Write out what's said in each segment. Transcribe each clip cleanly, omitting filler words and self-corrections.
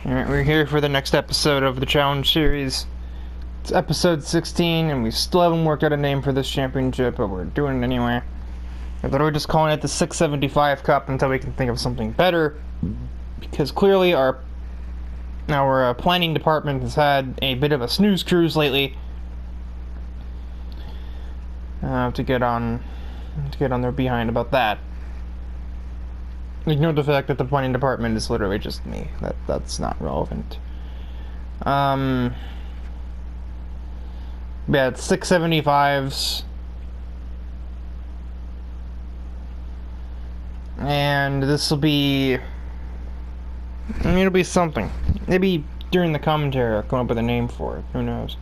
Alright, we're here for the next episode of the Challenge Series. It's episode 16, and we still haven't worked out a name for this championship, but we're doing it anyway. I thought we were just calling it the 675 Cup until we can think of something better, because clearly our planning department has had a bit of a snooze cruise lately. To get on their behind about that. Ignore the fact that the planning department is literally just me. That's not relevant. Yeah, it's 675s. And this will be... I mean, it'll be something. Maybe during the commentary I'll come up with a name for it. Who knows?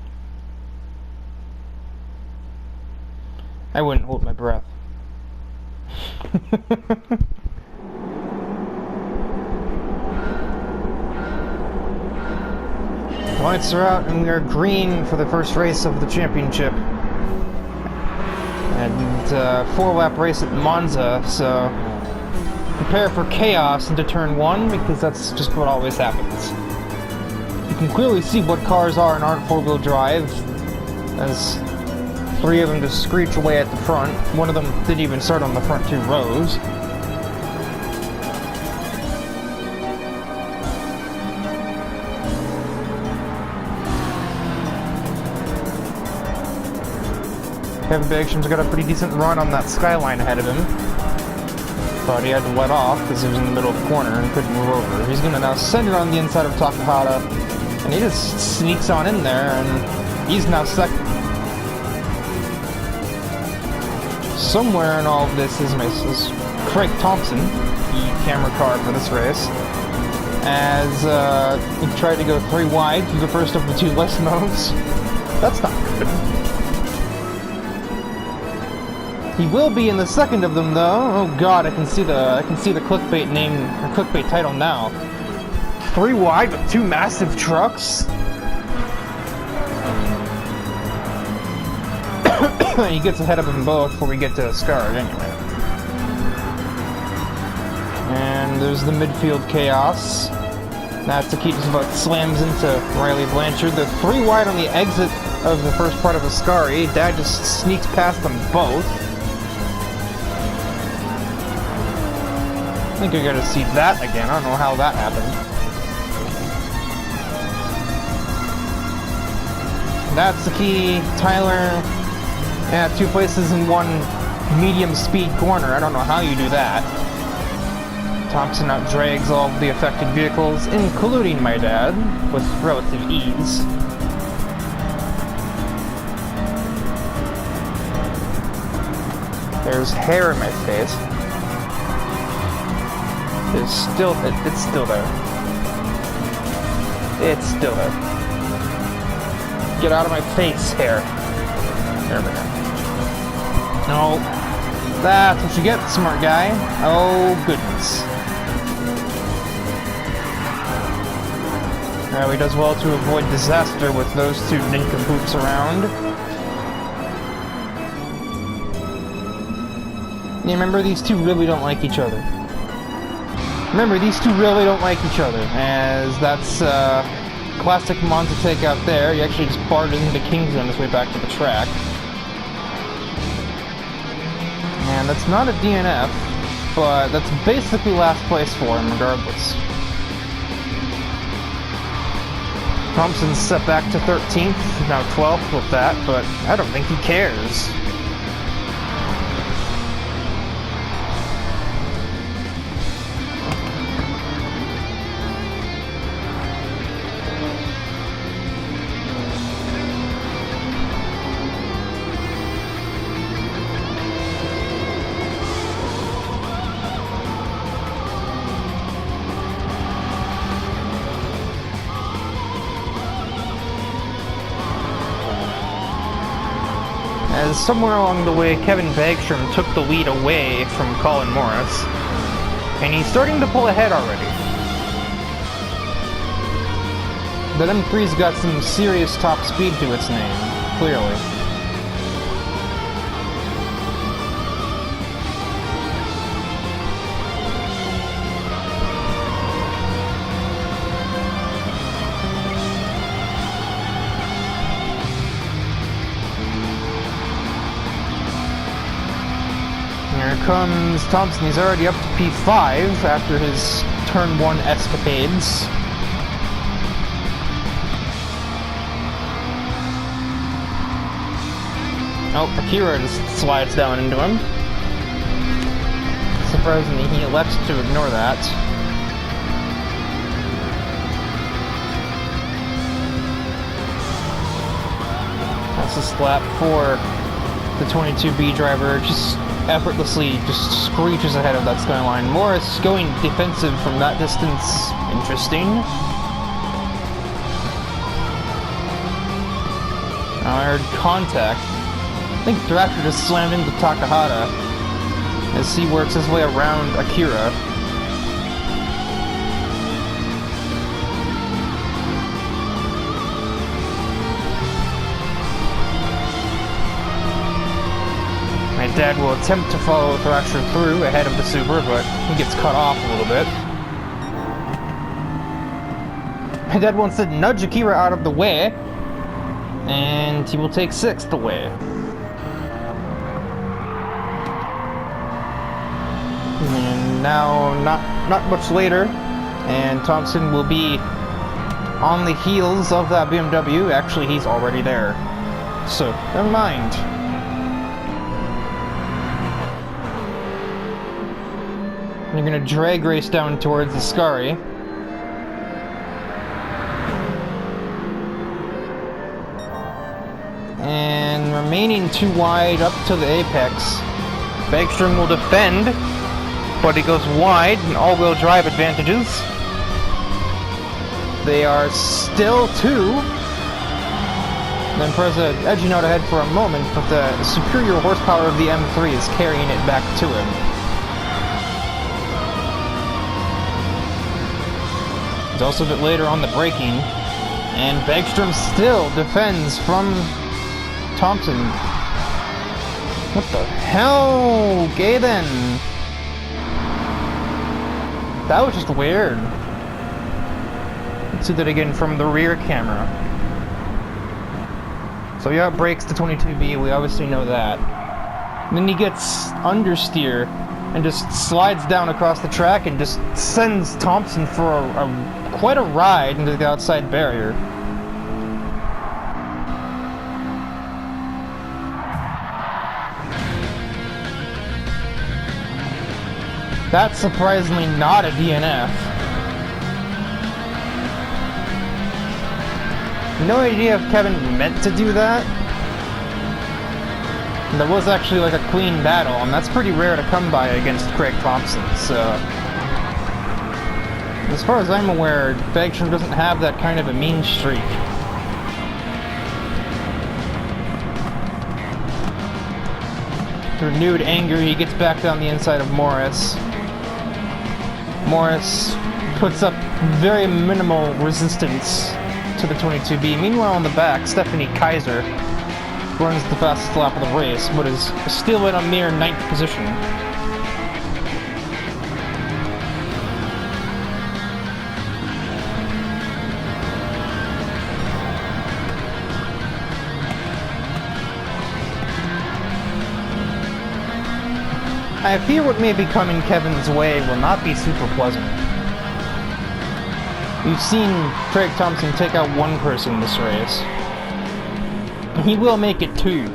I wouldn't hold my breath. The lights are out and we are green for the first race of the championship. And 4-lap race at Monza, so prepare for chaos into turn 1 because that's just what always happens. You can clearly see what cars are and aren't 4-wheel drive, as 3 of them just screech away at the front. One of them didn't even start on the front 2 rows. Kevin Bagstrom's got a pretty decent run on that Skyline ahead of him. But he had to let off because he was in the middle of the corner and couldn't move over. He's going to now center on the inside of Takahata, and he just sneaks on in there, and he's now second. Somewhere in all of this is Craig Thompson, the camera car for this race, as he tried to go 3 wide through the first of the 2 less moves. That's not good. He will be in the second of them, though. Oh God, I can see the clickbait name or clickbait title now. 3 wide with 2 massive trucks. He gets ahead of them both before we get to Ascari, anyway. And there's the midfield chaos. Natsuki just about slams into Riley Blanchard. They're 3 wide on the exit of the first part of Ascari. Dad just sneaks past them both. I think you're gonna see that again. I don't know how that happened. Natsuki, Tyler, yeah, 2 places in 1 medium speed corner. I don't know how you do that. Thompson out drags all of the affected vehicles, including my dad, with relative ease. There's hair in my face. It's still there. It's still there. Get out of my face, hair. There we go. No. That's what you get, smart guy. Oh, goodness. Now he does well to avoid disaster with those 2 nincompoops around. Yeah, remember, these 2 really don't like each other. As that's classic Monza takeout there. He actually just barred into Kingsley on his way back to the track. And that's not a DNF, but that's basically last place for him regardless. Thompson's set back to 13th, now 12th with that, but I don't think he cares. As somewhere along the way, Kevin Bagstrom took the lead away from Colin Morris, and he's starting to pull ahead already. That M3's got some serious top speed to its name, clearly. comes Thompson. He's already up to P5 after his turn 1 escapades. Oh, Akira just slides down into him. Surprisingly, he elects to ignore that. That's a slap for the 22B driver, just effortlessly just screeches ahead of that skyline. Morris going defensive from that distance. Interesting. I heard contact. I think Thrasher just slammed into Takahata as he works his way around Akira. My dad will attempt to follow Thrasher through ahead of the Super, but he gets cut off a little bit. My dad wants to nudge Akira out of the way, and he will take 6th away. And now, not much later, and Thompson will be on the heels of that BMW. Actually, he's already there. So, never mind. You're gonna drag race down towards the Ascari. And remaining too wide up to the apex. Bergstrom will defend, but he goes wide and all-wheel drive advantages. They are still 2. Then Preza edging out ahead for a moment, but the superior horsepower of the M3 is carrying it back to him. He's also a bit later on the braking, and Bergstrom still defends from Thompson. What the hell? Okay then. That was just weird. Let's do that again from the rear camera. So he outbrakes the 22B, we obviously know that. And then he gets understeer and just slides down across the track and just sends Thompson for quite a ride into the outside barrier. That's surprisingly not a DNF. No idea if Kevin meant to do that. And there was actually like a clean battle, and that's pretty rare to come by against Craig Thompson, so... As far as I'm aware, Bergstrom doesn't have that kind of a mean streak. Renewed anger, he gets back down the inside of Morris. Morris puts up very minimal resistance to the 22B. Meanwhile, on the back, Stephanie Kaiser runs the fastest lap of the race, but is still in a mere 9th position. I fear what may be coming Kevin's way will not be super pleasant. We've seen Craig Thompson take out one person this race. He will make it 2,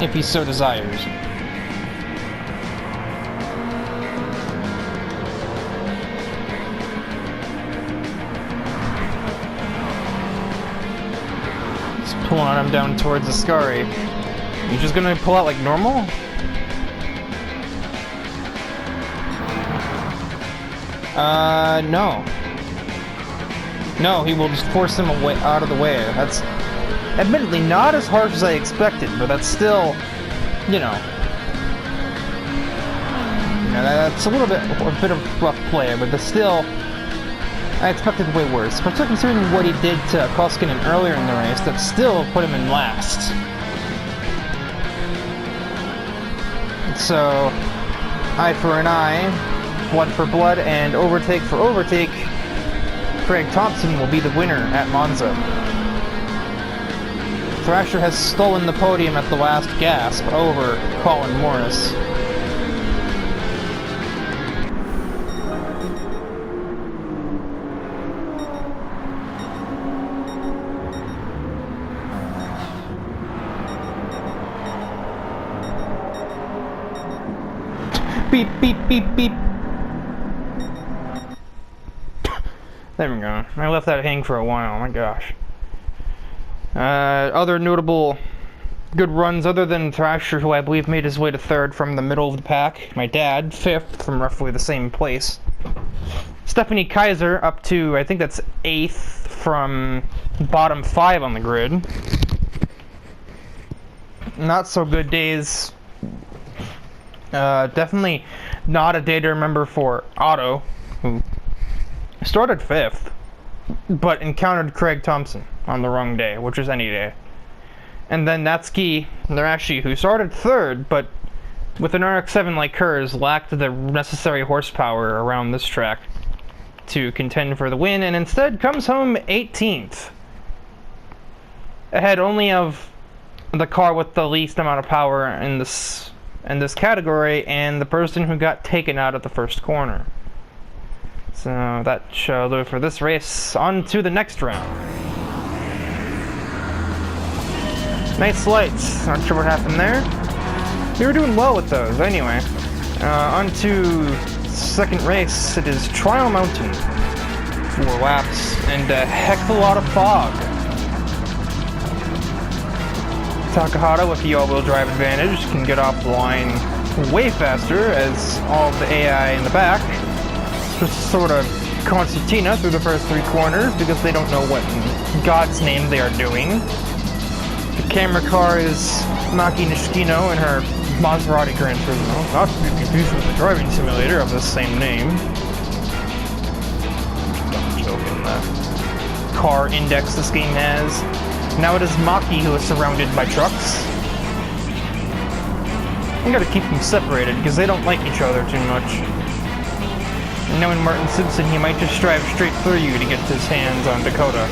if he so desires. He's pulling on him down towards the Ascari. You just gonna pull out like normal? No. No, he will just force him away, out of the way. That's admittedly not as harsh as I expected, but that's still, that's a bit of rough play, but that's still, I expected way worse. Especially considering what he did to Koskinen earlier in the race, that still put him in last. So, eye for an eye, blood for blood, and overtake for overtake. Craig Thompson will be the winner at Monza. Thrasher has stolen the podium at the last gasp over Colin Morris. Beep, beep, beep. There we go. I left that hang for a while, oh my gosh. Other notable good runs other than Thrasher, who I believe made his way to 3rd from the middle of the pack. My dad, 5th from roughly the same place. Stephanie Kaiser up to, I think that's 8th from bottom 5 on the grid. Not so good days. Definitely not a day to remember for Otto, who started 5th, but encountered Craig Thompson on the wrong day, which is any day. And then Natsuki Narashi, who started 3rd, but with an RX-7 like hers, lacked the necessary horsepower around this track to contend for the win, and instead comes home 18th. Ahead only of the car with the least amount of power in this category, and the person who got taken out at the first corner. So that shall do it for this race. On to the next round. Nice lights. Not sure what happened there. We were doing well with those. Anyway, on to second race. It is Trial Mountain. 4 laps and a heck of a lot of fog. Takahata with the all-wheel drive advantage can get off the line way faster as all of the AI in the back just sort of concertina through the first 3 corners because they don't know what in God's name they are doing. The camera car is Maki Nishikino in her Maserati Gran Turismo, not to be confused with the driving simulator of the same name. Dumb joke in the car index this game has. Now it is Maki who is surrounded by trucks. You gotta keep them separated because they don't like each other too much. And knowing Martin Simpson, he might just drive straight through you to get his hands on Dakota.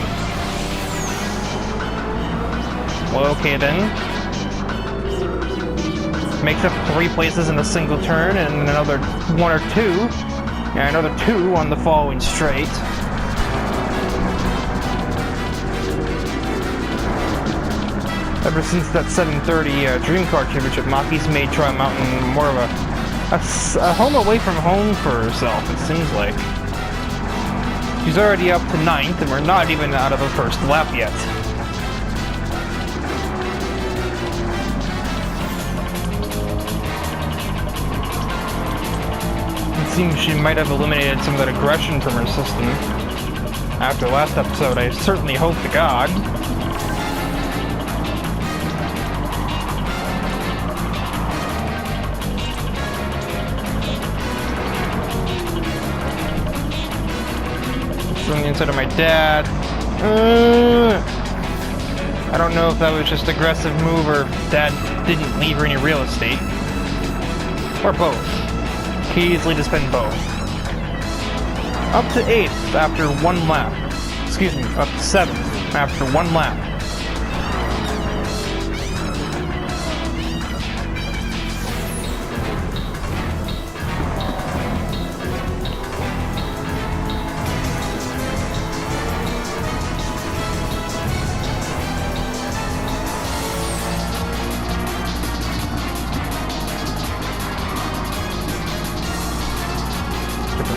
Well, okay then. Makes up 3 places in a single turn and another 1 or 2. And another 2 on the following straight. Ever since that 730 Dream Car Championship, Maki's made Trial Mountain more of a home away from home for herself, it seems like. She's already up to 9th, and we're not even out of the first lap yet. It seems she might have eliminated some of that aggression from her system. After last episode, I certainly hope to God. From the inside of my dad. I don't know if that was just aggressive move or dad didn't leave her any real estate. Or both. Could easily just been both. Up to 8th after 1 lap. Excuse me, up to 7th after 1 lap.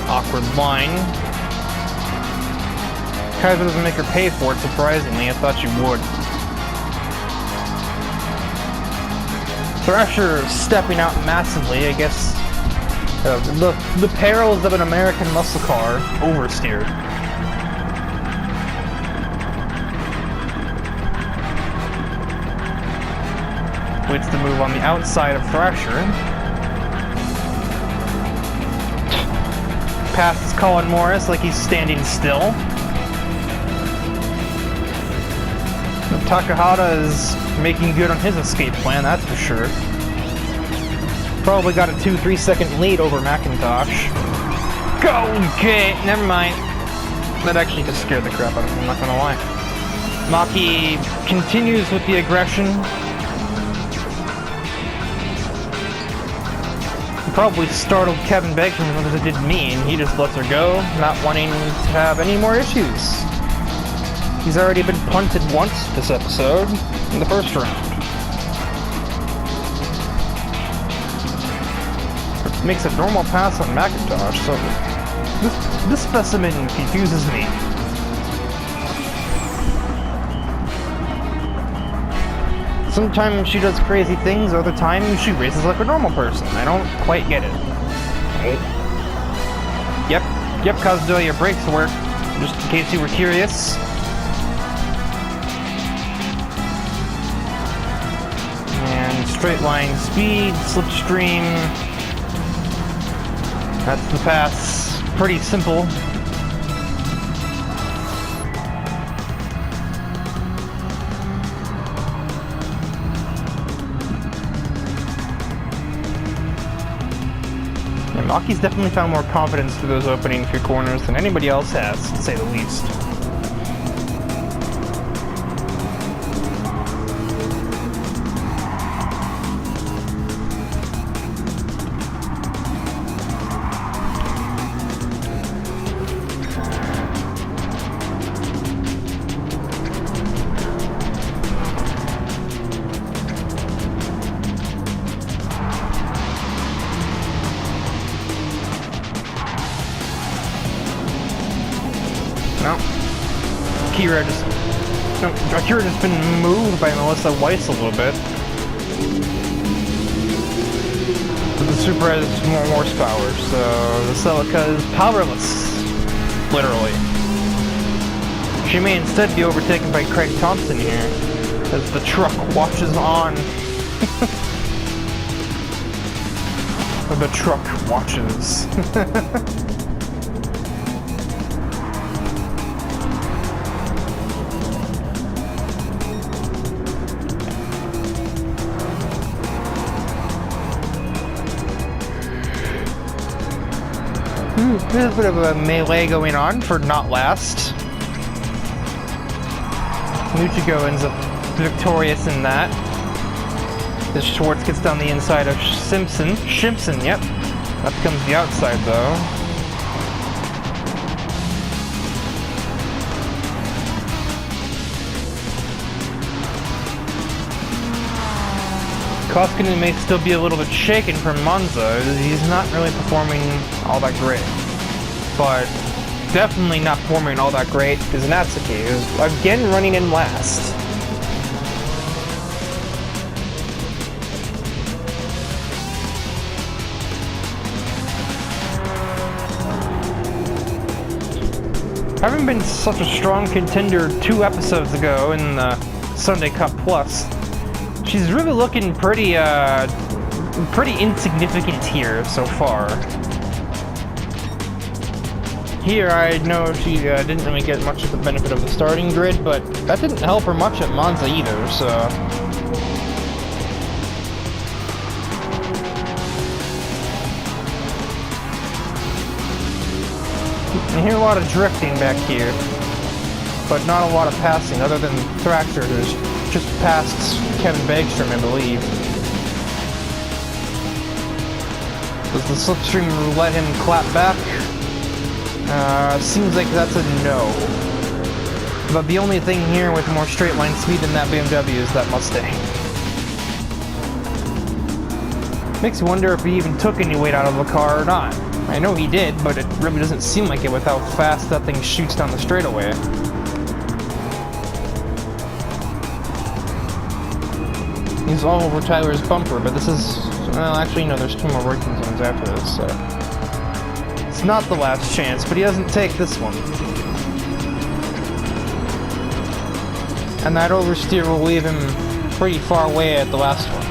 Awkward line. Kaiser doesn't make her pay for it, surprisingly. I thought she would. Thrasher stepping out massively, I guess. The perils of an American muscle car oversteered. Waits to move on the outside of Thrasher. Passes Colin Morris like he's standing still. Takahata is making good on his escape plan, that's for sure. Probably got a 2-3 second lead over McIntosh. Go! Okay, never mind. That actually just scared the crap out of me, I'm not gonna lie. Maki continues with the aggression. Probably startled Kevin Beggs as much as it did me, and he just lets her go, not wanting to have any more issues. He's already been punted once this episode, in the first round. makes a normal pass on McIntosh, so this specimen confuses me. Sometimes she does crazy things, other times she races like a normal person. I don't quite get it. Yep, Kazuya, your brakes work, just in case you were curious. And straight line speed, slipstream. That's the pass. Pretty simple. Maki's definitely found more confidence through those opening few corners than anybody else has, to say the least. Akira just been moved by Melissa Weiss a little bit. But the Super has more horsepower, so the Celica is powerless. Literally. She may instead be overtaken by Craig Thompson here, as the truck watches on. The truck watches. There's a bit of a melee going on for not last. Nuchigo ends up victorious in that. As Schwartz gets down the inside of Shimpson, yep. That becomes the outside though. Koskinen may still be a little bit shaken from Monza. He's not really performing all that great. But definitely not performing all that great is Natsuki, who's again running in last. Having been such a strong contender 2 episodes ago in the Sunday Cup Plus, she's really looking pretty insignificant here so far. Here, I know she didn't really get much of the benefit of the starting grid, but that didn't help her much at Monza either, so... I hear a lot of drifting back here, but not a lot of passing, other than Thrasher, who's just passed Kevin Bagstrom, I believe. Does the slipstream let him clap back? Seems like that's a no. But the only thing here with more straight line speed than that BMW is that Mustang. Makes you wonder if he even took any weight out of the car or not. I know he did, but it really doesn't seem like it with how fast that thing shoots down the straightaway. He's all over Tyler's bumper, but this is... Well, actually, no, there's 2 more braking zones after this, so... It's not the last chance, but he doesn't take this one. And that oversteer will leave him pretty far away at the last one.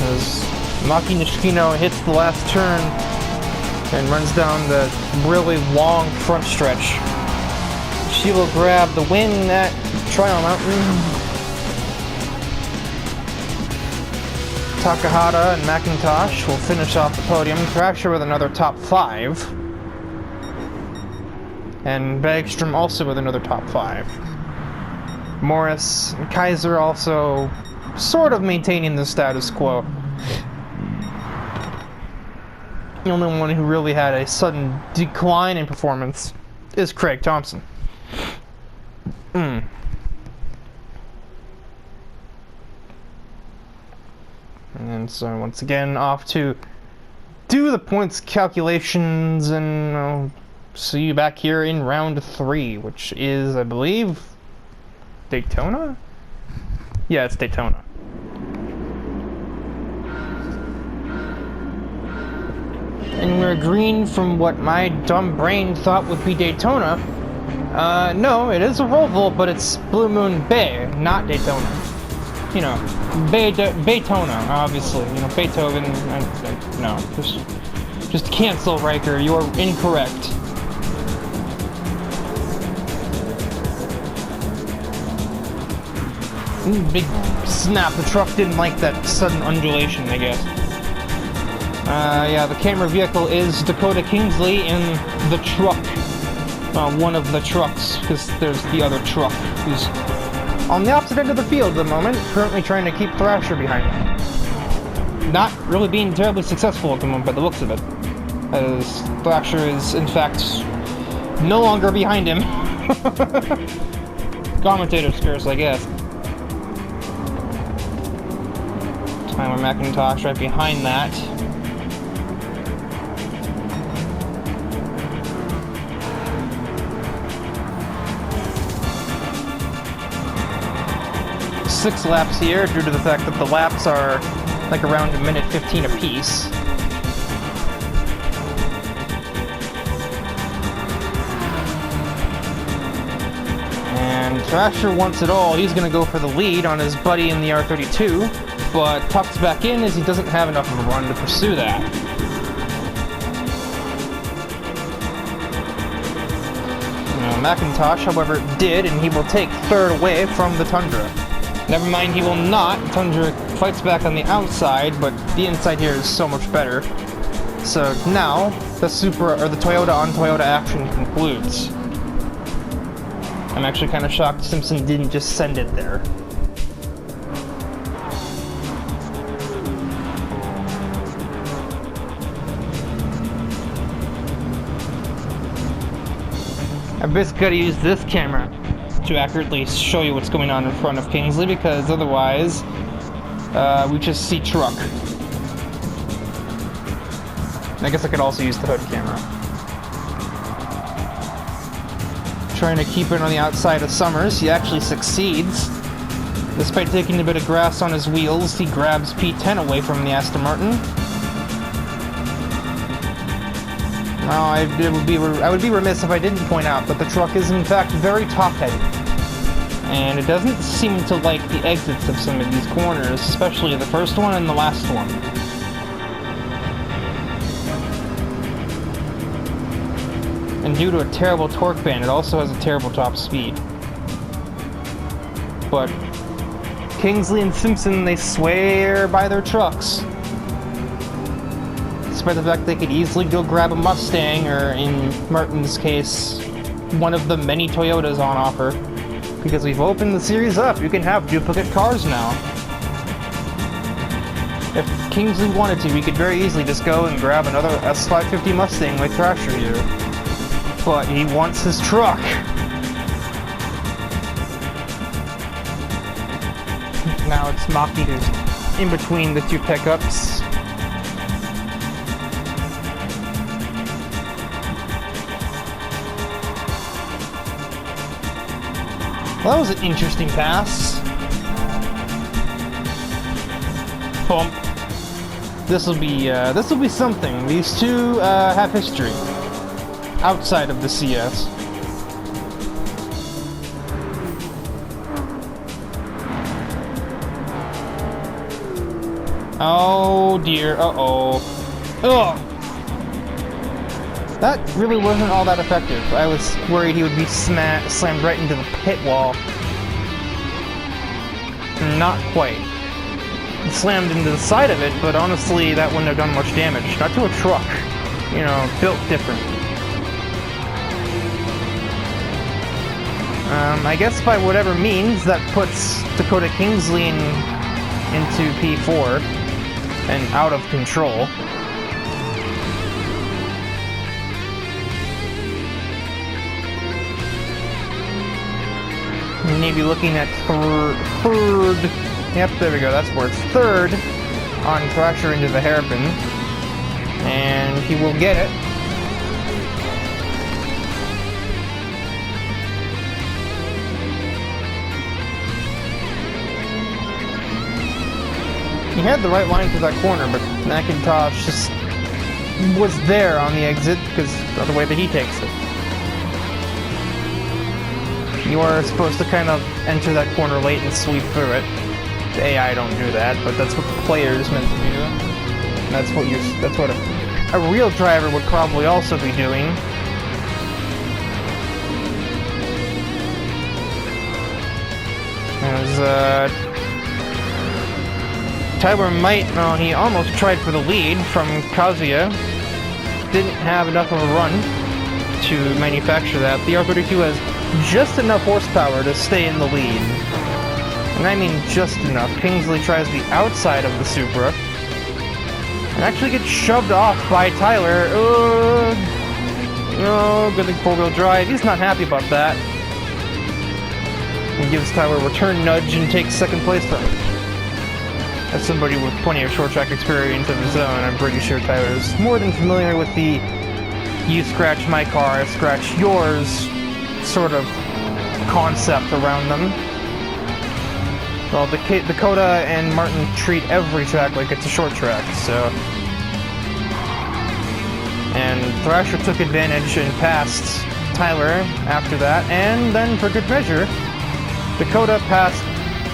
As Maki Nishikino hits the last turn and runs down the really long front stretch, she will grab the win at Trial Mountain. Takahata and McIntosh will finish off the podium. Thrasher with another top 5. And Bagstrom also with another top 5. Morris and Kaiser also sort of maintaining the status quo. The only one who really had a sudden decline in performance is Craig Thompson. So once again, off to do the points calculations, and I'll see you back here in round 3, which is, I believe, Daytona? Yeah, it's Daytona. And we're green from what my dumb brain thought would be Daytona. No, it is a Roval, but it's Blue Moon Bay, not Daytona. You know, Baytona, obviously. You know, Beethoven. No, just cancel, Riker. You are incorrect. Big snap. The truck didn't like that sudden undulation, I guess. Yeah, the camera vehicle is Dakota Kingsley in the truck. One of the trucks, because there's the other truck who's on the opposite end of the field at the moment, currently trying to keep Thrasher behind him. Not really being terribly successful at the moment by the looks of it, as Thrasher is, in fact, no longer behind him. Commentator's curse, I guess. Tyler McIntosh right behind that. Six laps here due to the fact that the laps are like around a minute 15 apiece. And Thrasher wants it all. He's going to go for the lead on his buddy in the R32, but tucks back in as he doesn't have enough of a run to pursue that. McIntosh, however, did, and he will take third away from the Tundra. Never mind, he will not. Tundra fights back on the outside, but the inside here is so much better. So now, the Toyota on Toyota action concludes. I'm actually kind of shocked Simpson didn't just send it there. I've basically got to use this camera to accurately show you what's going on in front of Kingsley, because otherwise we just see truck. And I guess I could also use the hood camera. Trying to keep it on the outside of Summers. He actually succeeds. Despite taking a bit of grass on his wheels, he grabs P10 away from the Aston Martin. Now, I would be remiss if I didn't point out that the truck is in fact very top-heavy. And it doesn't seem to like the exits of some of these corners, especially the first one and the last one. And due to a terrible torque band, it also has a terrible top speed. But Kingsley and Simpson, they swear by their trucks. Despite the fact they could easily go grab a Mustang, or in Martin's case, one of the many Toyotas on offer. Because we've opened the series up, you can have duplicate cars now. If Kingsley wanted to, he could very easily just go and grab another S550 Mustang like Thrasher here. But he wants his truck. Now it's Maki who's in between the two pickups. Well, that was an interesting pass. Bump. This will be something. These two have history outside of the CS. Oh dear. Uh-oh. Ugh. That really wasn't all that effective. I was worried he would be slammed right into the pit wall. Not quite. He slammed into the side of it, but honestly, that wouldn't have done much damage. Not to a truck. You know, built different. I guess by whatever means, that puts Dakota Kingsley into P4 and out of control. Maybe looking at third. Yep, there we go. That's where it's third. on Thrasher into the hairpin, and he will get it. He had the right line through that corner, but McIntosh just was there on the exit because of the way that he takes it. You are supposed to kind of enter that corner late and sweep through it. The AI don't do that, but that's what the player is meant to do. And that's what a real driver would probably also be doing. As Tyler he almost tried for the lead from Kazuya. Didn't have enough of a run to manufacture that. The R32 has just enough horsepower to stay in the lead. And I mean just enough. Kingsley tries the outside of the Supra and actually gets shoved off by Tyler. Oh, good thing four-wheel drive. He's not happy about that. He gives Tyler a return nudge and takes second place from him. As somebody with plenty of short track experience of his own, I'm pretty sure Tyler's more than familiar with the you scratch my car, I scratch yours sort of concept around them. Well, Dakota and Martin treat every track like it's a short track, so... And Thrasher took advantage and passed Tyler after that, and then for good measure, Dakota passed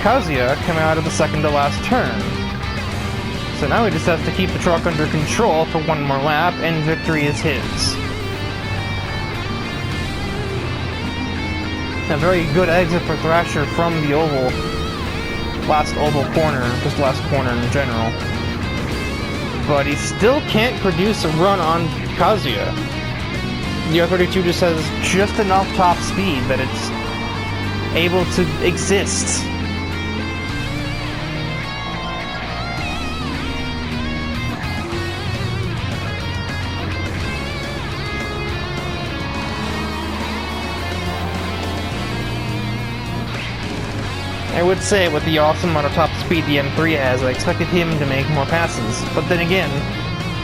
Kazuya coming out of the second to last turn. So now he just has to keep the truck under control for one more lap, and victory is his. A very good exit for Thrasher from the oval. Last oval corner, just last corner in general. But he still can't produce a run on Kazuya. The R32 just has just enough top speed that it's able to exist. I would say with the awesome amount of top speed the M3 has, I expected him to make more passes. But then again,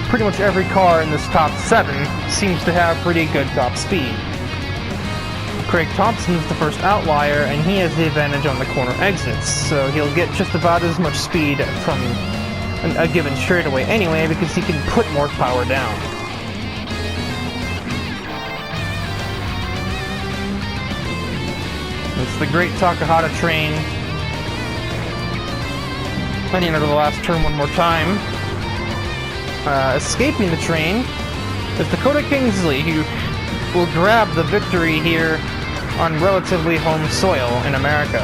pretty much every car in this top 7 seems to have pretty good top speed. Craig Thompson's the first outlier, and he has the advantage on the corner exits, so he'll get just about as much speed from a given straightaway anyway, because he can put more power down. It's the great Takahata train. Heading into the last turn one more time. Escaping the train is Dakota Kingsley, who will grab the victory here on relatively home soil in America.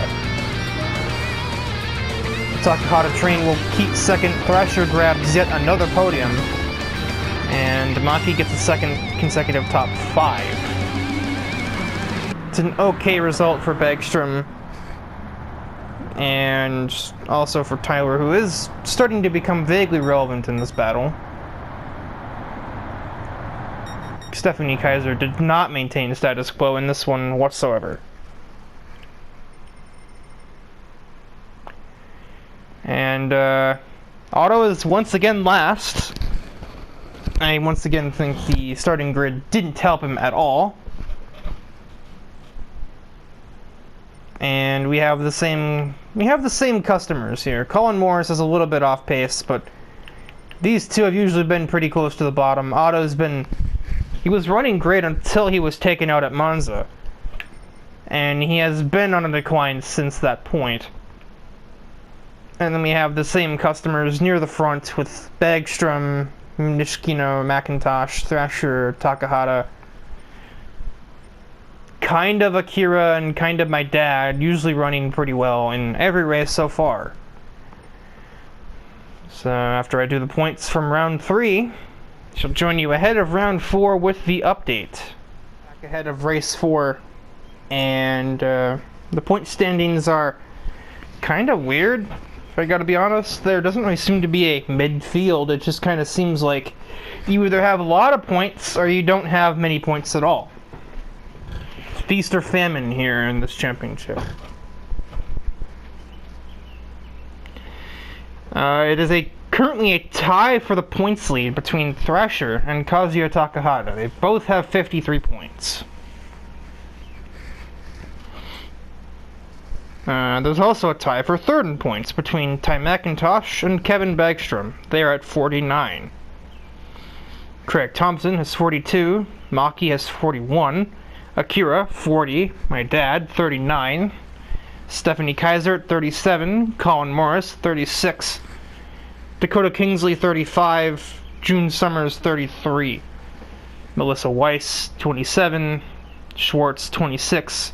Takahata train will keep second. Thrasher grabs yet another podium. And Maki gets a second consecutive top 5. It's an okay result for Bergstrom. And also for Tyler, who is starting to become vaguely relevant in this battle. Stephanie Kaiser did not maintain status quo in this one whatsoever. And Otto is once again last. I once again think the starting grid didn't help him at all. And we have the same customers here. Colin Morris is a little bit off pace, but these two have usually been pretty close to the bottom. He was running great until he was taken out at Monza. And he has been on a decline since that point. And then we have the same customers near the front with Bergstrom, Nishikino, McIntosh, Thrasher, Takahata, kind of Akira, and kind of my dad, usually running pretty well in every race so far. So after I do the points from round 3, she'll join you ahead of round 4 with the update. Back ahead of race 4, and the point standings are kind of weird, if I gotta be honest. There doesn't really seem to be a midfield. It just kind of seems like you either have a lot of points or you don't have many points at all. Feast or famine here in this championship. It is a currently a tie for the points lead between Thrasher and Kazuya Takahata. They both have 53 points. There's also a tie for third in points between Ty McIntosh and Kevin Bagstrom. They are at 49. Craig Thompson has 42. Maki has 41. Akira, 40. My dad, 39. Stephanie Kaiser, 37. Colin Morris, 36. Dakota Kingsley, 35. June Summers, 33. Melissa Weiss, 27. Schwartz, 26.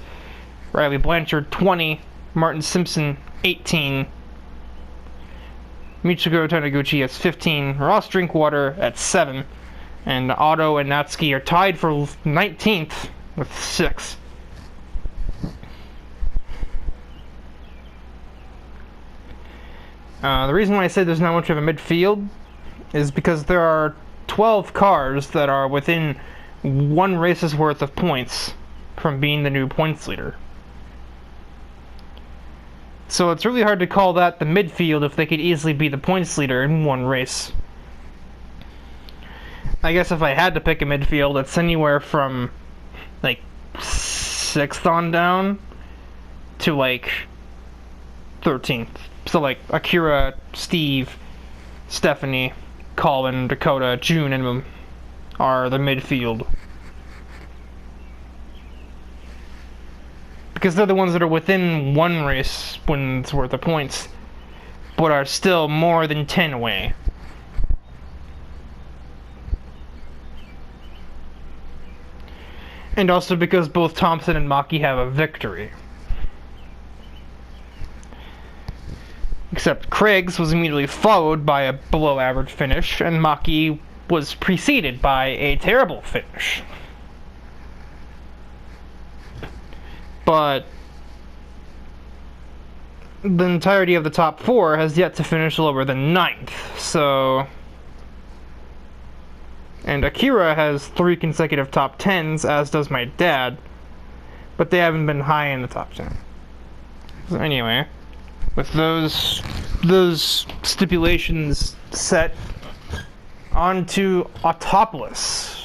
Riley Blanchard, 20. Martin Simpson, 18. Michiko Taniguchi has 15. Ross Drinkwater at 7. And Otto and Natsuki are tied for 19th with 6. The reason why I say there's not much of a midfield is because there are 12 cars that are within one race's worth of points from being the new points leader. So it's really hard to call that the midfield if they could easily be the points leader in one race. I guess if I had to pick a midfield, it's anywhere from like 6th on down to like 13th. So like Akira, Steve, Stephanie, Colin, Dakota, June, and them are the midfield. Because they're the ones that are within one race when it's worth of points, but are still more than 10 away. And also because both Thompson and Maki have a victory. Except Craig's was immediately followed by a below average finish, and Maki was preceded by a terrible finish. But the entirety of the top 4 has yet to finish lower than 9th, so... And Akira has 3 consecutive top 10s, as does my dad, but they haven't been high in the top 10. So anyway, with those stipulations set, on to Autopolis.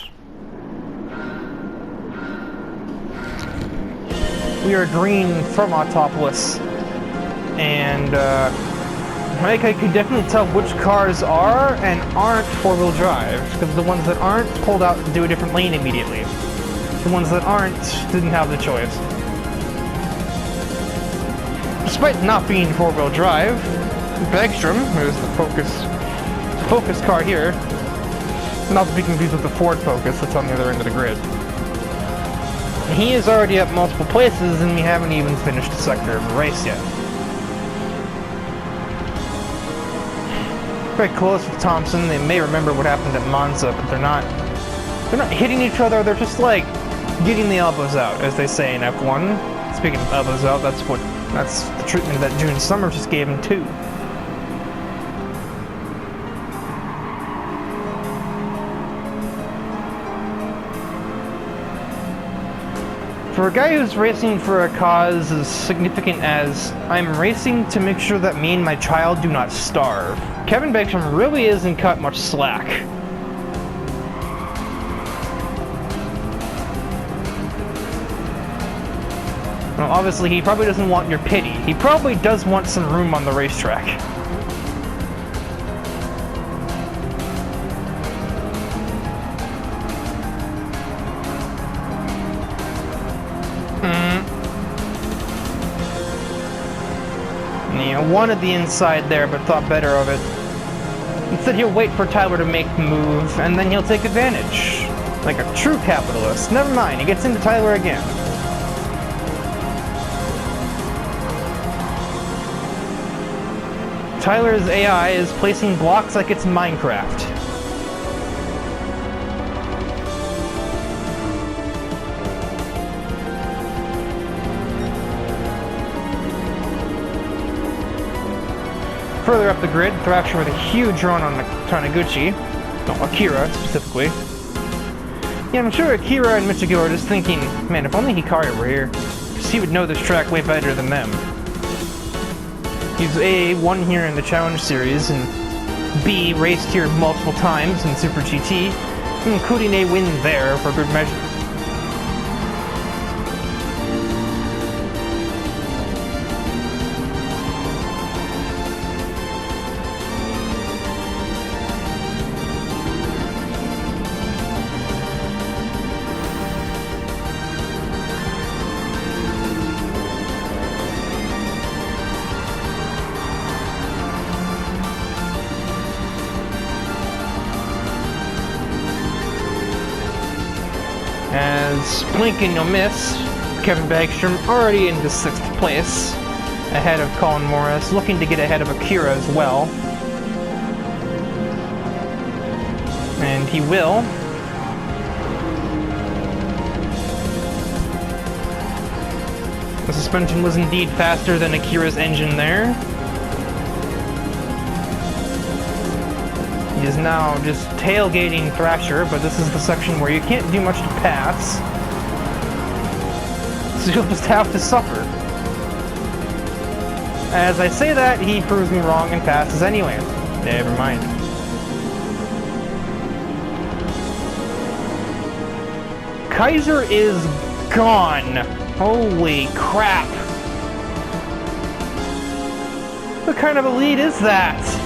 We are green from Autopolis, and Mike, I can definitely tell which cars are and aren't four-wheel drive, because the ones that aren't pulled out to do a different lane immediately. The ones that aren't didn't have the choice. Despite not being four-wheel drive, Bagstrom, who's the Focus car here, not to be confused with the Ford Focus that's on the other end of the grid. He is already up multiple places, and we haven't even finished a sector of the race yet. Very close with Thompson. They may remember what happened at Monza, but they're not hitting each other. They're just like getting the elbows out, as they say in F1. Speaking of elbows out, that's the treatment that June Summers just gave him too. For a guy who's racing for a cause as significant as I'm racing to make sure that me and my child do not starve, Kevin Bagstrom really isn't cut much slack. Well, obviously he probably doesn't want your pity. He probably does want some room on the racetrack. Wanted the inside there, but thought better of it. Instead, he'll wait for Tyler to make the move, and then he'll take advantage. Like a true capitalist. Never mind, he gets into Tyler again. Tyler's AI is placing blocks like it's Minecraft. Further up the grid, Thrasher with a huge run on Taniguchi. No, Akira, specifically. Yeah, I'm sure Akira and Michigo are just thinking, man, if only Hikari were here, because he would know this track way better than them. He's A1 here in the Challenge Series, and B raced here multiple times in Super GT, including a win there for good measure. As blink and you'll miss, Kevin Bagstrom already into 6th place, ahead of Colin Morris, looking to get ahead of Akira as well. And he will. The suspension was indeed faster than Akira's engine there. He is now just tailgating Thrasher, but this is the section where you can't do much to pass. So you'll just have to suffer. As I say that, he proves me wrong and passes anyway. Never mind. Kaiser is gone. Holy crap. What kind of a lead is that?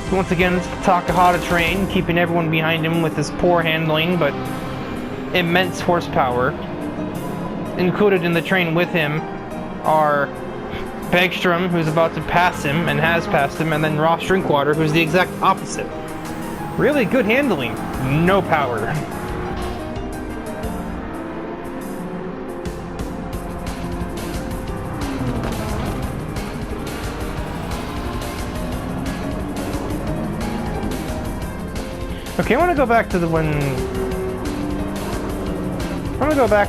Once again, it's the Takahata train, keeping everyone behind him with his poor handling, but immense horsepower. Included in the train with him are Bagstrom, who's about to pass him, and has passed him, and then Ross Drinkwater, who's the exact opposite. Really good handling, no power. Okay, I want to go back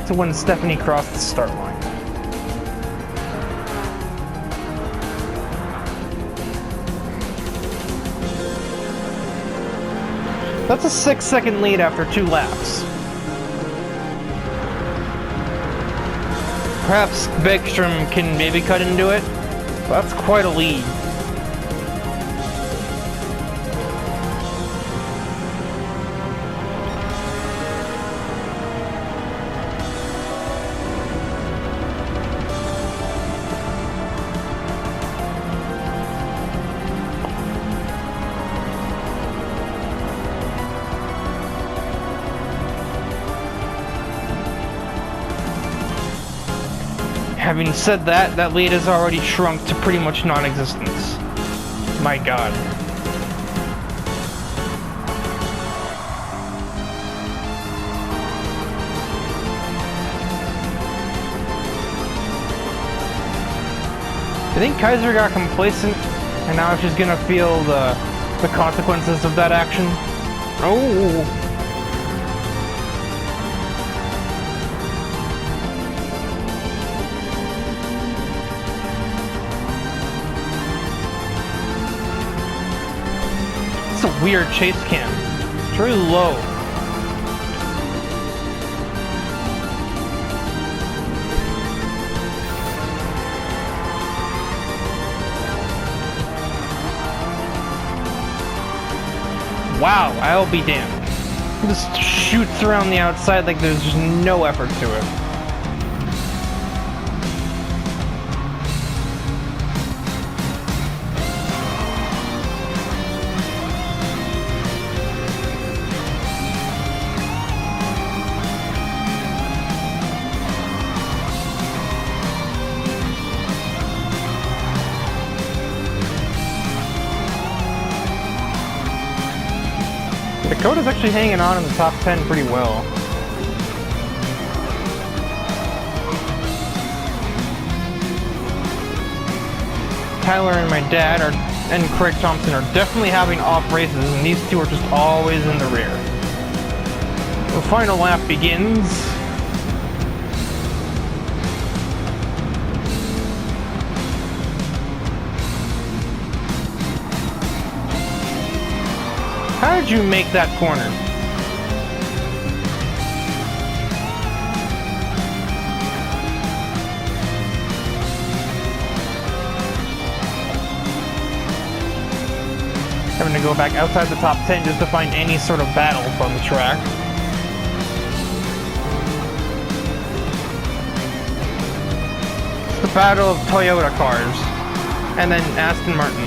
to when Stephanie crossed the start line. That's a 6-second lead after 2 laps. Perhaps Bagstrom can maybe cut into it, but that's quite a lead. Having said that, that lead has already shrunk to pretty much non-existence. My god. I think Kaiser got complacent, and now she's gonna feel the consequences of that action. Oh! It's a weird chase cam. It's really low. Wow, I'll be damned. It just shoots around the outside like there's just no effort to it. Dakota's actually hanging on in the top 10 pretty well. Tyler and my dad and Craig Thompson are definitely having off races, and these two are just always in the rear. The final lap begins. How did you make that corner? having to go back outside the top 10 just to find any sort of battle from the track. It's the battle of Toyota cars, and then Aston Martin.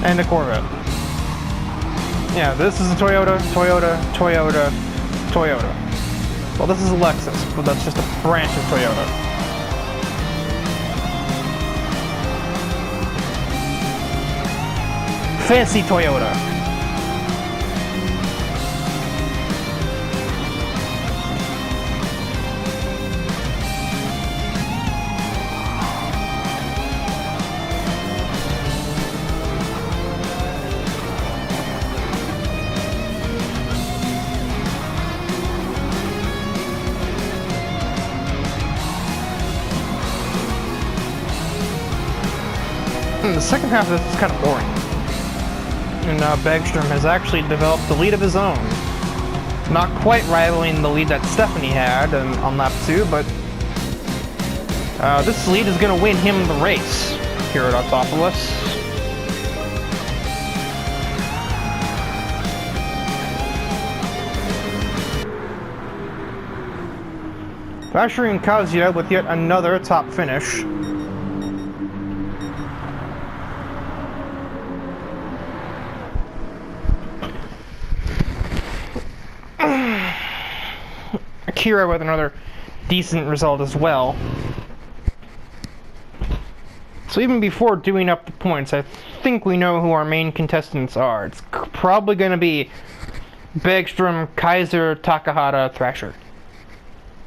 And a Corvette. Yeah, this is a Toyota. Well, this is a Lexus, but that's just a branch of Toyota. Fancy Toyota. The second half of this is kind of boring. And Bergstrom has actually developed a lead of his own. Not quite rivaling the lead that Stephanie had on lap 2, but this lead is going to win him the race here at Autopolis. Vashery and Kazia with yet another top finish. Akira with another decent result as well. So even before doing up the points, I think we know who our main contestants are. It's probably going to be Bergstrom, Kaiser, Takahata, Thrasher.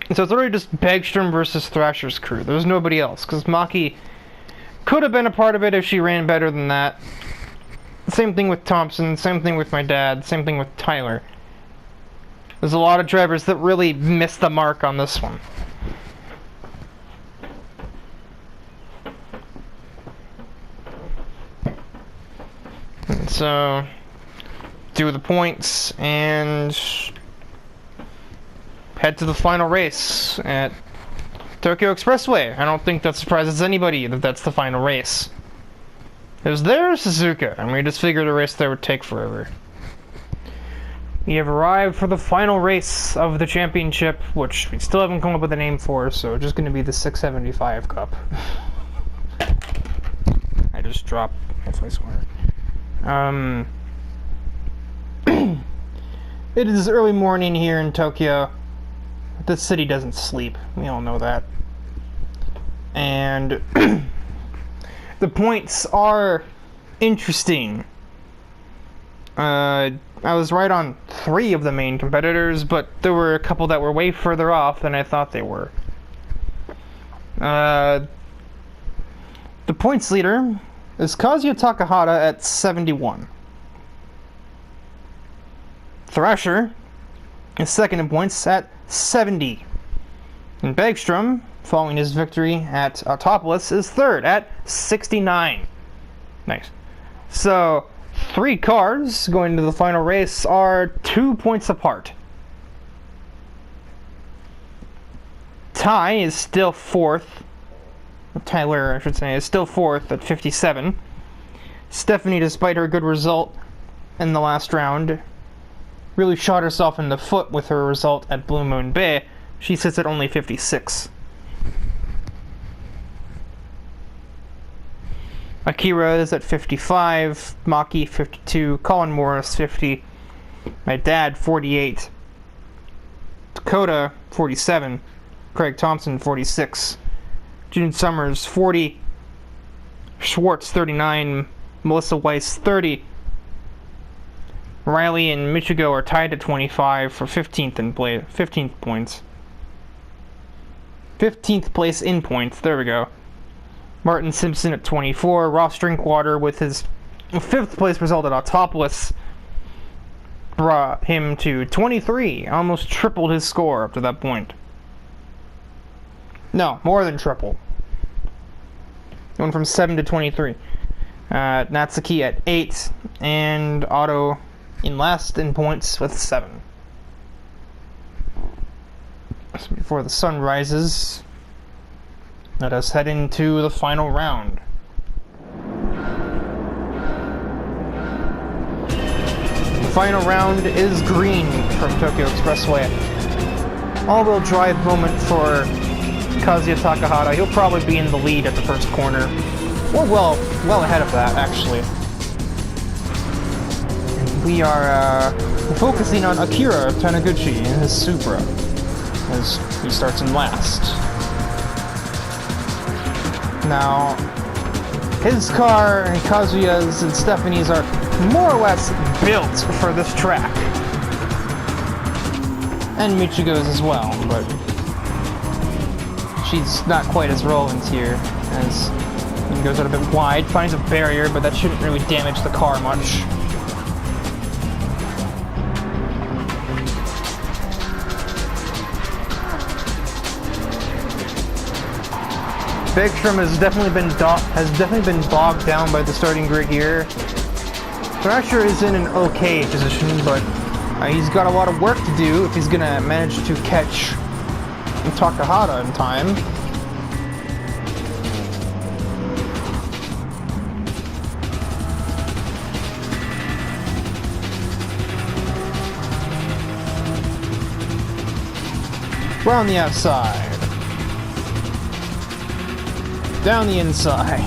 And so it's literally just Bergstrom versus Thrasher's crew. There's nobody else, because Maki could have been a part of it if she ran better than that. Same thing with Thompson, same thing with my dad, same thing with Tyler. There's a lot of drivers that really missed the mark on this one. And so, do the points and head to the final race at Tokyo Expressway. I don't think that surprises anybody that that's the final race. It was there, Suzuka, and we just figured a race there would take forever. We have arrived for the final race of the championship, which we still haven't come up with a name for, so it's just going to be the 675 Cup. I just dropped my voice wire. It is early morning here in Tokyo. The city doesn't sleep. We all know that. And the points are interesting. I was right on 3 of the main competitors, but there were a couple that were way further off than I thought they were. The points leader is Kazuya Takahata at 71. Thrasher is second in points at 70. And Bergstrom, following his victory at Autopolis, is third at 69. Nice. So 3 cars going to the final race are 2 points apart. Ty is still fourth. Tyler, I should say, is still fourth at 57. Stephanie, despite her good result in the last round, really shot herself in the foot with her result at Blue Moon Bay. She sits at only 56. Akira is at 55, Maki 52, Colin Morris 50, my dad 48, Dakota 47, Craig Thompson 46, June Summers 40, Schwartz 39, Melissa Weiss 30, Riley and Michigo are tied at 25 for 15th points. 15th place in points, there we go. Martin Simpson at 24, Ross Drinkwater with his 5th place result at Autopolis brought him to 23, almost tripled his score up to that point. No, more than triple. Going from 7 to 23. Natsuki at 8, and Otto in last in points with 7. before the sun rises, let us head into the final round. The final round is green from Tokyo Expressway. All-wheel drive moment for Kazuya Takahata. He'll probably be in the lead at the first corner. Or well ahead of that, actually. And we are focusing on Akira Taniguchi in his Supra, as he starts in last. Now, his car and Kazuya's and Stephanie's are more or less built for this track. And Michigo's as well, but she's not quite as rolling here, as he goes out a bit wide, finds a barrier, but that shouldn't really damage the car much. Bergstrom has definitely been bogged down by the starting grid here. Thrasher is in an okay position, but he's got a lot of work to do if he's gonna manage to catch Takahata in time. We're on the outside. Down the inside.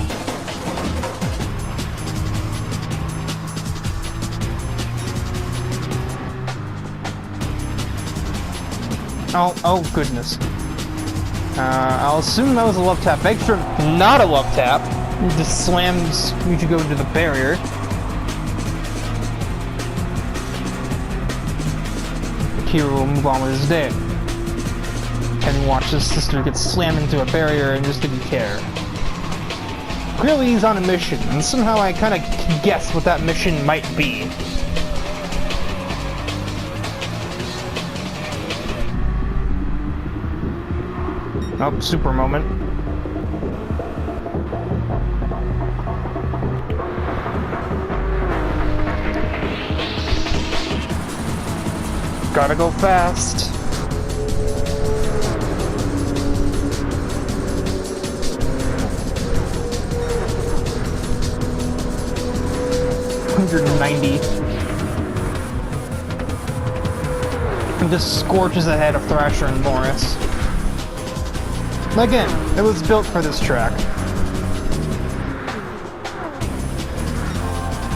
Oh goodness. I'll assume that was a love tap. Bergstrom, not a love tap. He just slams Michigo into the barrier. Akira will move on with his day. And watch his sister get slammed into a barrier and just didn't care. Clearly he's on a mission, and somehow I kind of guess what that mission might be. Oh, super moment. Gotta go fast. .190. And just scorches ahead of Thrasher and Morris. Again, it was built for this track.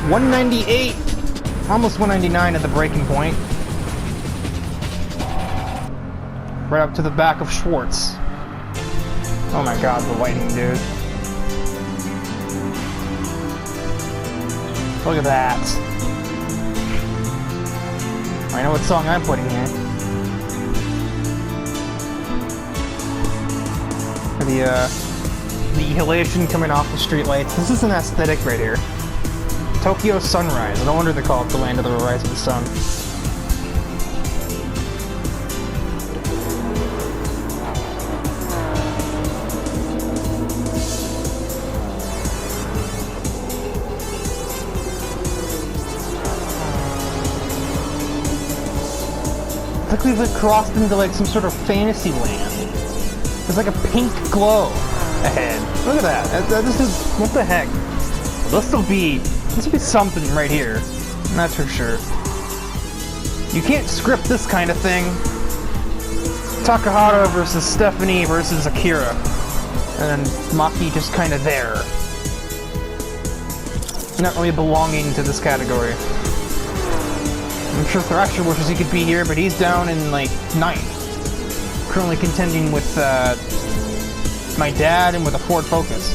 198, almost 199 at the braking point. Right up to the back of Schwartz. Oh my god, the lighting, dude. Look at that. I know what song I'm putting here. The elation coming off the streetlights. This is an aesthetic right here. Tokyo Sunrise. No wonder they call it the land of the rising sun. It's like we've crossed into like some sort of fantasy land. There's like a pink glow ahead. Look at that. This is, what the heck? This will be something right here. That's for sure. You can't script this kind of thing. Takahata versus Stephanie versus Akira. And then Maki just kind of there. Not really belonging to this category. I'm sure Thrasher wishes he could be here, but he's down in like 9th. Currently contending with my dad and with a Ford Focus.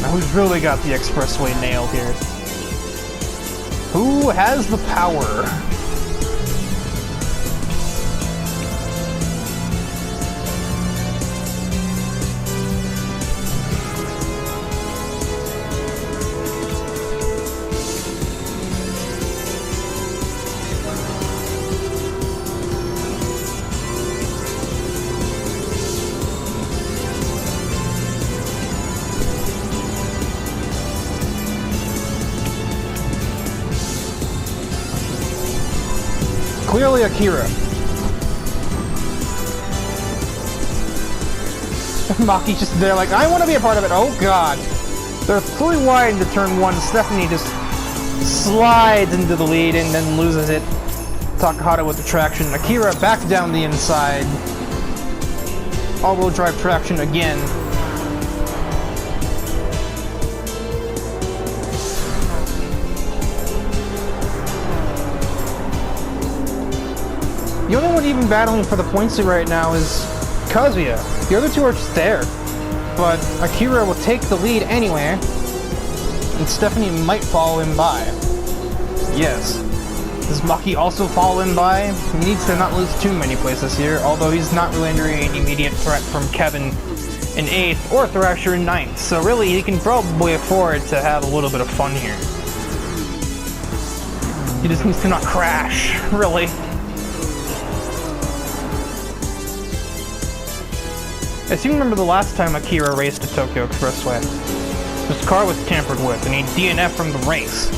Now who's really got the expressway nailed here? Who has the power? clearly Akira. Maki's just there like, I want to be a part of it. Oh god. They're 3 wide into turn 1. Stephanie just slides into the lead and then loses it. Takahata with the traction. Akira back down the inside. All-wheel drive traction again. The only one even battling for the points right now is Kazuya. The other two are just there. But Akira will take the lead anyway. And Stephanie might follow him by. Yes. Does Maki also follow him by? He needs to not lose too many places here, although he's not really under any immediate threat from Kevin in 8th or Thrasher in 9th. So really, he can probably afford to have a little bit of fun here. He just needs to not crash, really. I seem to remember the last time Akira raced at Tokyo Expressway. His car was tampered with, and he DNF'd from the race.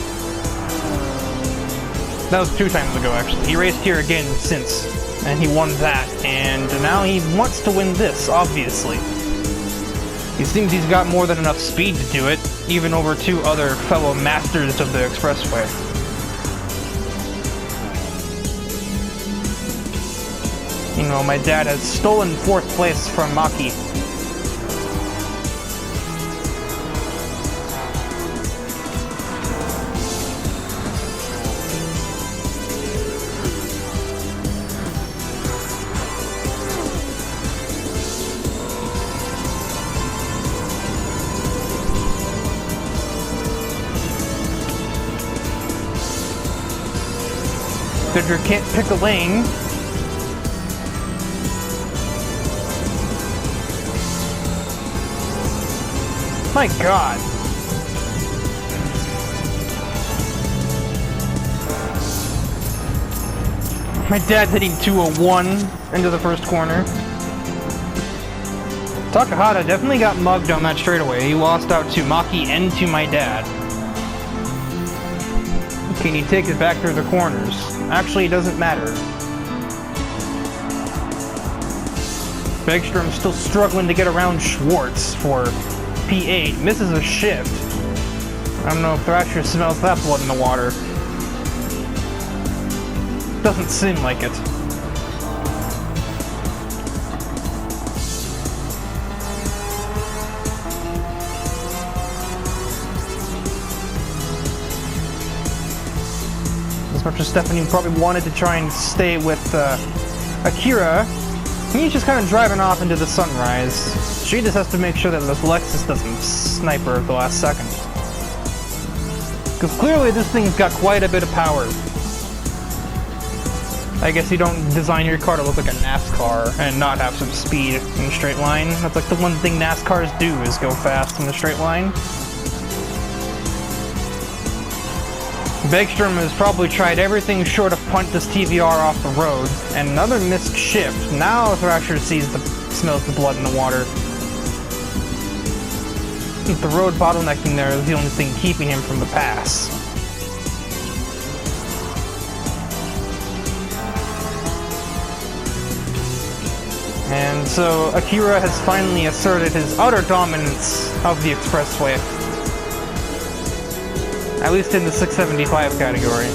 That was 2 times ago, actually. He raced here again since, and he won that, and now he wants to win this, obviously. He seems he's got more than enough speed to do it, even over 2 other fellow masters of the Expressway. You know, my dad has stolen 4th place from Maki. Victor can't pick a lane. My god. My dad hitting 201 into the first corner. Takahata definitely got mugged on that straightaway. He lost out to Maki and to my dad. Can he take it back through the corners? Actually, it doesn't matter. Bergstrom's still struggling to get around Schwartz for P8. Misses a shift. I don't know if Thrasher smells that blood in the water. Doesn't seem like it. As much as Stephanie probably wanted to try and stay with Akira, he's just kind of driving off into the sunrise. She just has to make sure that this Lexus doesn't snipe her at the last second. Because clearly this thing's got quite a bit of power. I guess you don't design your car to look like a NASCAR and not have some speed in a straight line. That's like the one thing NASCARs do, is go fast in a straight line. Bergstrom has probably tried everything short of punt this TVR off the road, and another missed shift. Now Thrasher smells the blood in the water. The road bottlenecking there is the only thing keeping him from the pass. And so Akira has finally asserted his utter dominance of the Expressway. At least in the 675 category.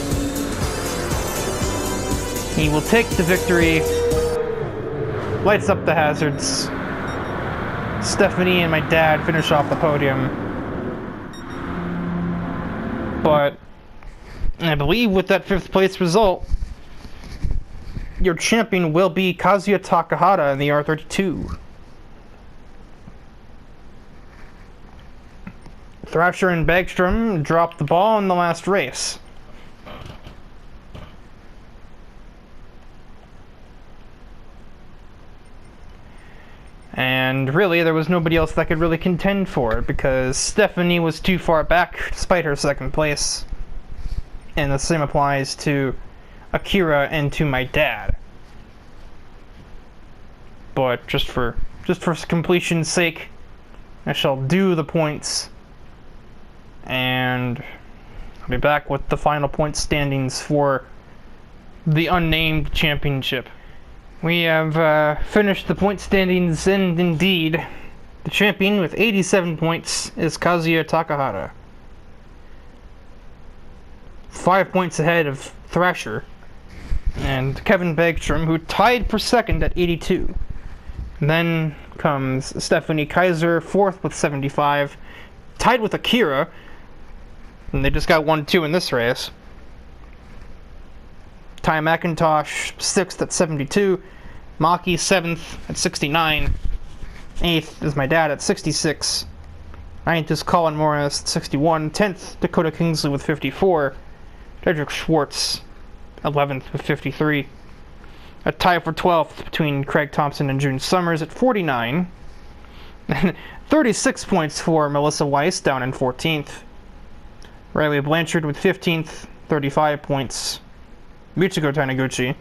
He will take the victory, lights up the hazards. Stephanie and my dad finish off the podium. But I believe with that 5th place result, your champion will be Kazuya Takahata in the R32. Thrasher and Bergstrom dropped the ball in the last race. And really, there was nobody else that could really contend for it, because Stephanie was too far back despite her 2nd place. And the same applies to Akira and to my dad. But just for completion's sake, I shall do the points. And I'll be back with the final point standings for the unnamed championship. We have finished the point standings, and indeed, the champion with 87 points is Kazuya Takahata. 5 points ahead of Thrasher and Kevin Bergstrom, who tied for second at 82. And then comes Stephanie Kaiser, fourth with 75, tied with Akira, and they just got 1-2 in this race. Ty McIntosh, sixth at 72, Maki, seventh at 69, eighth is my dad at 66, ninth is Colin Morris at 61, 10th Dakota Kingsley with 54, Dedrick Schwartz 11th with 53. A tie for 12th between Craig Thompson and June Summers at 49. And 36 points for Melissa Weiss, down in 14th. Riley Blanchard with 15th, 35 points. Michiko Taniguchi,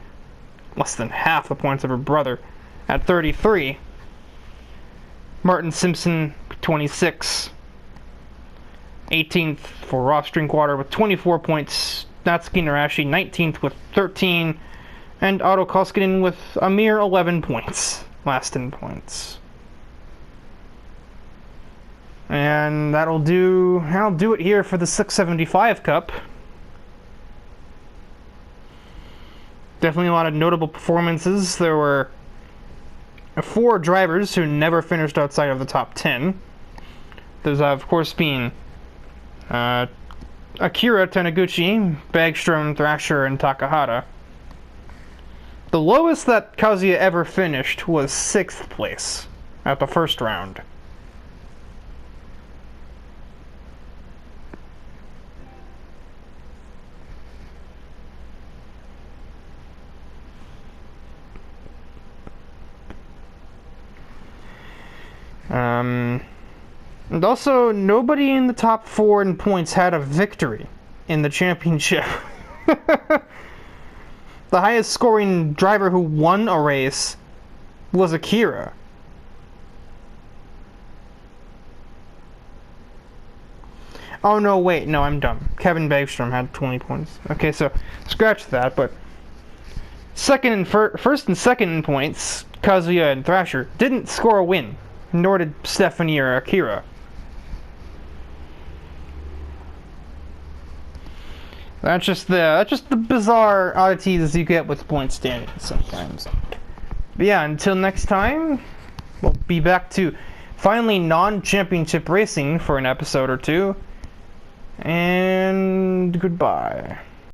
less than half the points of her brother, at 33. Martin Simpson, 26. 18th for Ross Drinkwater with 24 points. Natsuki Narashi, 19th with 13. And Otto Koskinen with a mere 11 points. Last in points. And that'll do it here for the 675 Cup. Definitely a lot of notable performances. There were 4 drivers who never finished outside of the top 10. Those of course being Akira, Taniguchi, Bergstrom, Thrasher, and Takahata. The lowest that Kazuya ever finished was 6th place at the first round. And also, nobody in the top 4 in points had a victory in the championship. The highest scoring driver who won a race was Akira. Oh no, wait, no, I'm dumb. Kevin Bergstrom had 20 points. Okay, so scratch that, but first and second in points, Kazuya and Thrasher didn't score a win, nor did Stephanie or Akira. That's just the bizarre oddities you get with point standings sometimes. But yeah, until next time, we'll be back to finally non-championship racing for an episode or two. And goodbye.